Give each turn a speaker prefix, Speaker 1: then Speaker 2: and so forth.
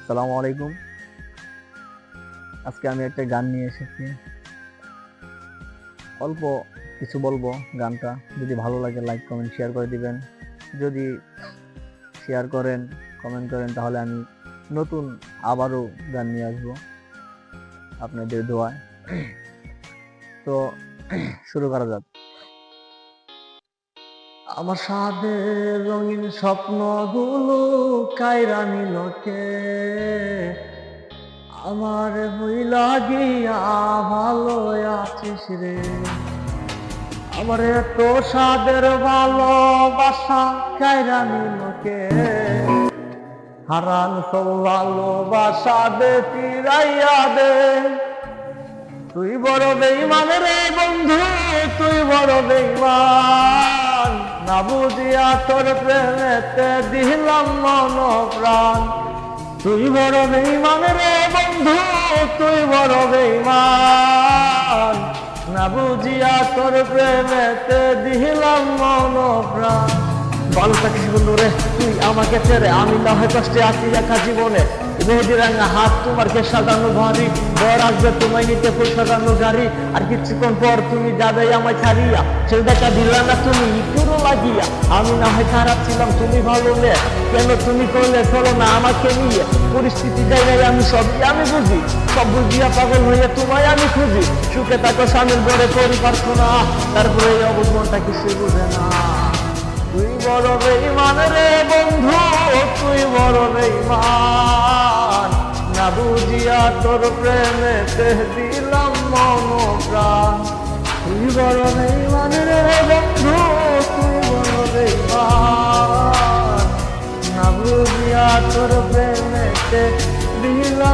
Speaker 1: আসসালামু আলাইকুম। আজকে আমি একটা গান নিয়ে এসেছি। অল্প কিছু বলবো। গানটা যদি ভালো লাগে লাইক কমেন্ট শেয়ার করে দিবেন। যদি শেয়ার করেন কমেন্ট করেন তাহলে আমি নতুন আবারও গান নিয়ে আসবো আপনাদের দোয়ায়। তো শুরু করা যাক। আমার সাদের রঙিন স্বপ্নগুলো কায়রা নিলকে, আমার হইলা গিয়া ভালো আছিস রে। আমার এত সাদের ভালোবাসা কায়রা নিলকে, হারান সব ভালোবাসা দে ফিরাইয়া দে। তুই বড় বেঈমান রে বন্ধু, তুই বড় বেঈমান, না বুঝিয়া তোর প্রেমেতে দিলাম মন প্রাণ। তুই বড় বেঈমান রে বন্ধু, তুই বড় বেঈমান, না বুঝিয়া তোর প্রেমেতে দিলাম মন প্রাণ। ভালো থাকিস বন্ধু রে, তুই আমাকে ছেড়ে আমি না হয় কষ্টে আছি একা জীবনে। মেহেদি রাঙা হাত তোমার কে সাজানো ভারী, বর আসবে তোমায় নিতে ফুল সাজানো গাড়ি। আর কিছুক্ষণ পর তুমি যাবে আমায় ছাড়িয়া, সে দেখা দিলা না তুমি একটু লাগিয়া। আমি না হয় খারাপ ছিলাম তুমি ভালো নে, কেন তুমি করলে চলো না আমাকে নিয়ে। পরিস্থিতি জায়গায় আমি সবই আমি বুঝি, সব বুঝিয়া পাগল হয়ে তোমায় আমি খুঁজি। সুখে থাকো স্বামীর ঘরে পরিবার শোনা, তারপরে এই অবুঝ মনটা কিছু বুঝে না। তুই বড় বেঈমান রে বন্ধু, তুই বড় বেঈমান, না বুঝিয়া তোর প্রেমেতে দিলাম মন প্রাণ। তুই বড় বেঈমান রে বন্ধু, তুই বড় বেঈমান, না বুঝিয়া তোর প্রেমেতে দিলাম